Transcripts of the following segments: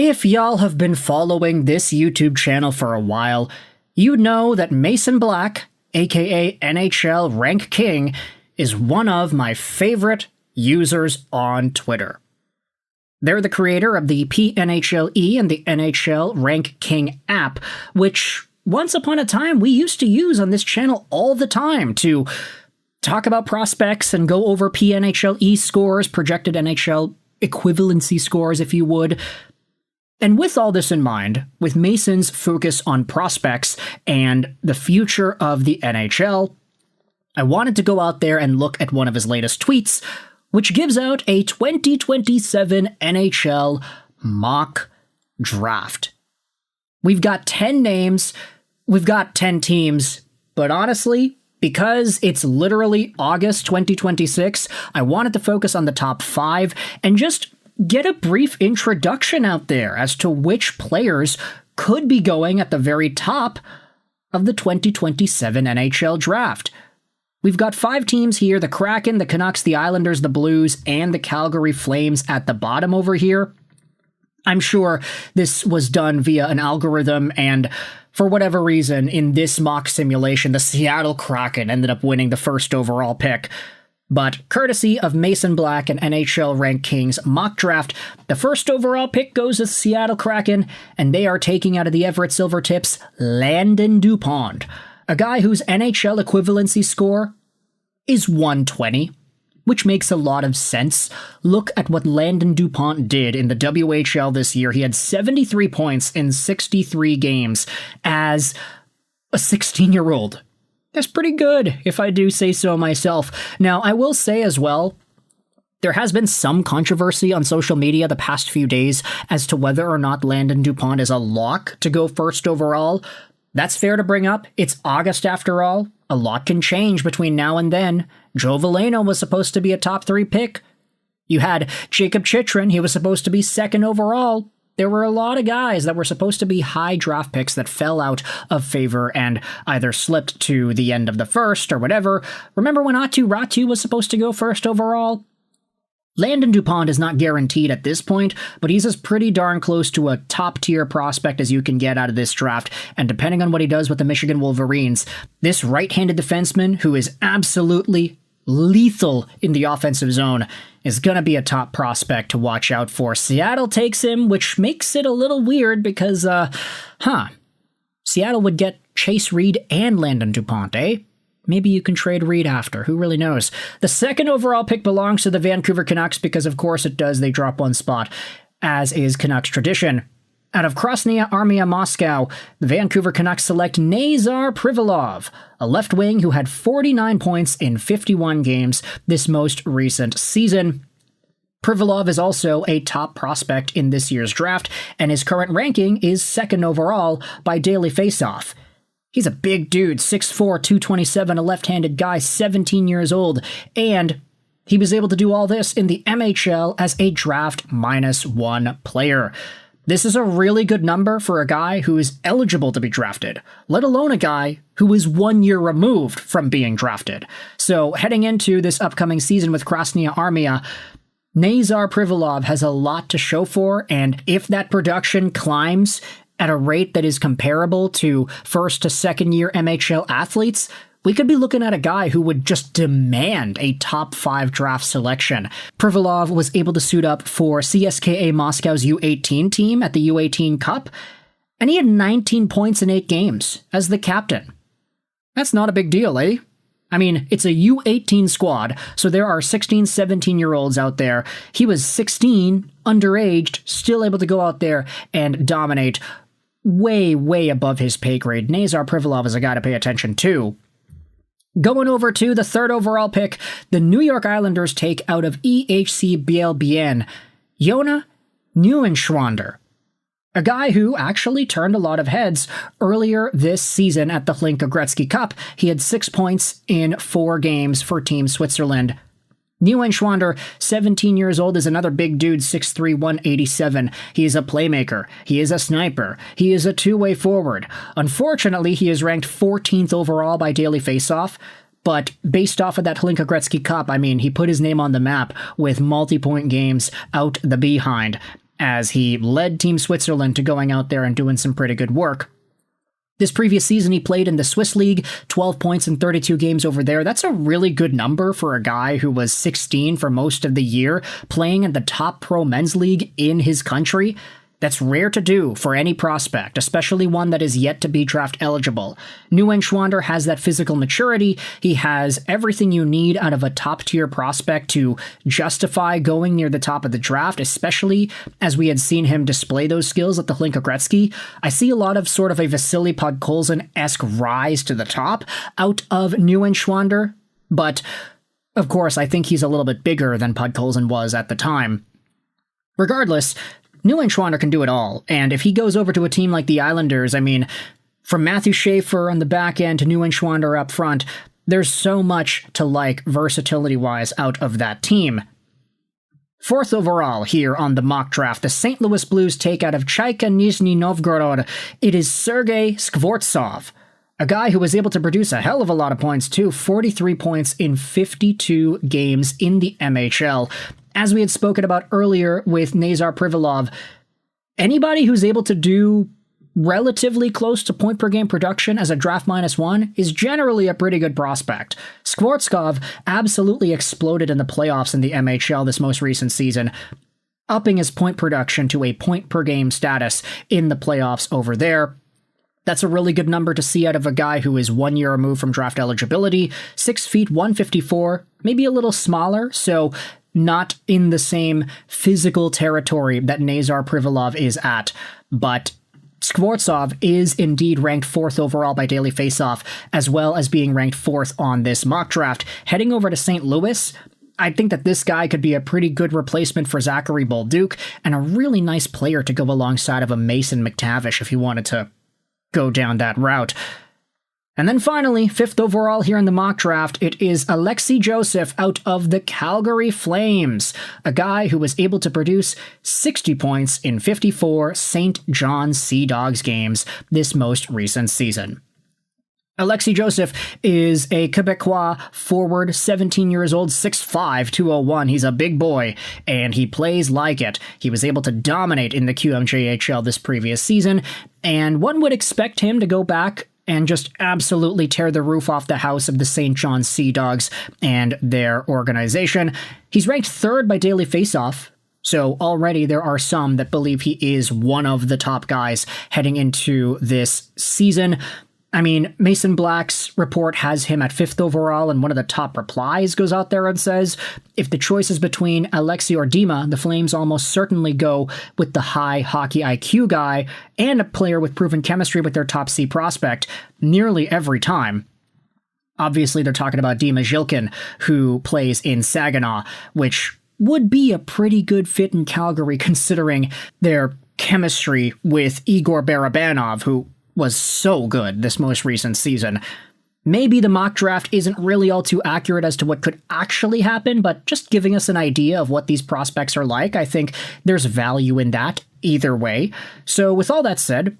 If y'all have been following this YouTube channel for a while, you know that Mason Black, aka NHL Rank King, is one of my favorite users on Twitter. They're the creator of the PNHLE and the NHL Rank King app, which once upon a time we used to use on this channel all the time to talk about prospects and go over PNHLE scores, projected NHL equivalency scores, if you would. And with all this in mind, with Mason's focus on prospects and the future of the NHL, I wanted to go out there and look at one of his latest tweets, which gives out a 2027 NHL Mock Draft. We've got 10 names, we've got 10 teams, but honestly, because it's literally August 2026, I wanted to focus on the top 5 and just get a brief introduction out there as to which players could be going at the very top of the 2027 NHL Draft. We've got 5 teams here: the Kraken, the Canucks, the Islanders, the Blues, and the Calgary Flames at the bottom over here. I'm sure this was done via an algorithm, and for whatever reason, in this mock simulation, the Seattle Kraken ended up winning the first overall pick. But courtesy of Mason Black and NHL Rank King's mock draft, the first overall pick goes to Seattle Kraken, and they are taking out of the Everett Silvertips Landon Dupont, a guy whose NHL equivalency score is 120, which makes a lot of sense. Look at what Landon Dupont did in the WHL this year. He had 73 points in 63 games as a 16-year-old. That's pretty good, if I do say so myself. Now, I will say as well, there has been some controversy on social media the past few days as to whether or not Landon Dupont is a lock to go first overall. That's fair to bring up. It's August after all. A lot can change between now and then. Joe Veleno was supposed to be a top 3 pick. You had Jacob Chychrun. He was supposed to be second overall. There were a lot of guys that were supposed to be high draft picks that fell out of favor and either slipped to the end of the first or whatever. Remember when Aatu Räty was supposed to go first overall? Landon Dupont is not guaranteed at this point, but he's as pretty darn close to a top-tier prospect as you can get out of this draft, and depending on what he does with the Michigan Wolverines, this right-handed defenseman, who is absolutely lethal in the offensive zone, is going to be a top prospect to watch out for. Seattle takes him, which makes it a little weird because, Seattle would get Chase Reid and Landon Dupont, eh? Maybe you can trade Reid after. Who really knows? The second overall pick belongs to the Vancouver Canucks because, of course, it does. They drop one spot, as is Canucks tradition. Out of Krasnaya Armia Moscow, the Vancouver Canucks select Nazar Privalov, a left wing who had 49 points in 51 games this most recent season. Privalov is also a top prospect in this year's draft, and his current ranking is second overall by Daily Faceoff. He's a big dude, 6'4", 227, a left-handed guy, 17 years old, and he was able to do all this in the MHL as a draft -1 player. This is a really good number for a guy who is eligible to be drafted, let alone a guy who is 1 year removed from being drafted. So heading into this upcoming season with Krasnaya Armia, Nazar Privalov has a lot to show for, and if that production climbs at a rate that is comparable to first to second year MHL athletes, we could be looking at a guy who would just demand a top 5 draft selection. Privalov was able to suit up for CSKA Moscow's U18 team at the U18 Cup, and he had 19 points in 8 games as the captain. That's not a big deal, eh? I mean, it's a U18 squad, so there are 16, 17-year-olds out there. He was 16, underaged, still able to go out there and dominate way, way above his pay grade. Nazar Privalov is a guy to pay attention to. Going over to the third overall pick, the New York Islanders take out of EHC Biel-Bien, Jonah Neuenschwander, a guy who actually turned a lot of heads earlier this season at the Hlinka Gretzky Cup. He had 6 points in 4 games for Team Switzerland. Neuenschwander, 17 years old, is another big dude, 6'3", 187. He is a playmaker. He is a sniper. He is a two-way forward. Unfortunately, he is ranked 14th overall by Daily Faceoff, but based off of that Hlinka Gretzky Cup, I mean, he put his name on the map with multi-point games out the behind. as he led Team Switzerland to going out there and doing some pretty good work. This previous season, he played in the Swiss League, 12 points in 32 games over there. That's a really good number for a guy who was 16 for most of the year, playing in the top pro men's league in his country. That's rare to do for any prospect, especially one that is yet to be draft eligible. Neuenschwander has that physical maturity. He has everything you need out of a top-tier prospect to justify going near the top of the draft, especially as we had seen him display those skills at the Hlinka Gretzky. I see a lot of sort of a Vasily Podkolzin-esque rise to the top out of Neuenschwander, but of course I think he's a little bit bigger than Podkolzin was at the time. Regardless, Neuenschwander can do it all, and if he goes over to a team like the Islanders, I mean, from Matthew Schaefer on the back end to Neuenschwander up front, there's so much to like versatility-wise out of that team. 4th overall here on the mock draft, the St. Louis Blues take out of Chaika Nizhny Novgorod. It is Sergei Skvortsov, a guy who was able to produce a hell of a lot of points too, 43 points in 52 games in the MHL. As we had spoken about earlier with Nazar Privalov, anybody who's able to do relatively close to point per game production as a draft -1 is generally a pretty good prospect. Skvortsov absolutely exploded in the playoffs in the MHL this most recent season, upping his point production to a point per game status in the playoffs over there. That's a really good number to see out of a guy who is 1 year removed from draft eligibility, 6 feet 154, maybe a little smaller, so not in the same physical territory that Nazar Privalov is at, but Skvortsov is indeed ranked 4th overall by Daily Faceoff, as well as being ranked 4th on this mock draft. Heading over to St. Louis, I think that this guy could be a pretty good replacement for Zachary Bolduc, and a really nice player to go alongside of a Mason McTavish if you wanted to go down that route. And then finally, 5th overall here in the mock draft, it is Alexis Joseph out of the Calgary Flames, a guy who was able to produce 60 points in 54 St. John's Sea Dogs games this most recent season. Alexis Joseph is a Quebecois forward, 17 years old, 6'5", 201. He's a big boy, and he plays like it. He was able to dominate in the QMJHL this previous season, and one would expect him to go back and just absolutely tear the roof off the house of the St. John's Sea Dogs and their organization. He's ranked 3rd by Daily Faceoff, so already there are some that believe he is one of the top guys heading into this season. I mean, Mason Black's report has him at 5th overall, and one of the top replies goes out there and says, if the choice is between Alexi or Dima, the Flames almost certainly go with the high hockey IQ guy and a player with proven chemistry with their top C prospect nearly every time. Obviously, they're talking about Dima Zhilkin, who plays in Saginaw, which would be a pretty good fit in Calgary considering their chemistry with Igor Barabanov, who was so good this most recent season. Maybe the mock draft isn't really all too accurate as to what could actually happen, but just giving us an idea of what these prospects are like, I think there's value in that either way. So with all that said,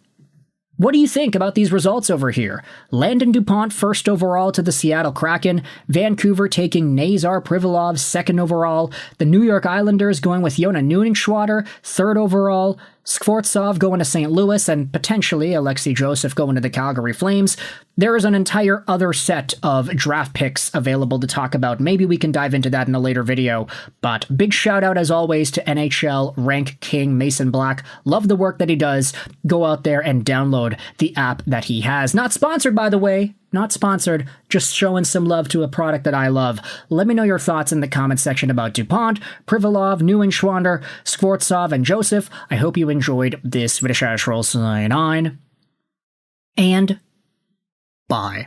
what do you think about these results over here? Landon Dupont 1st overall to the Seattle Kraken, Vancouver taking Nazar Privalov 2nd overall, the New York Islanders going with Jonah Neuenschwander 3rd overall, Skvortsov going to St. Louis, and potentially Alexis Joseph going to the Calgary Flames. There is an entire other set of draft picks available to talk about. Maybe we can dive into that in a later video, but big shout out as always to NHL Rank King Mason Black. Love the work that he does. Go out there and download the app that he has. Not sponsored, by the way. Not sponsored, just showing some love to a product that I love. Let me know your thoughts in the comment section about Dupont, Privalov, Neuenschwander, Skvortsov, and Joseph. I hope you enjoyed this video. And bye.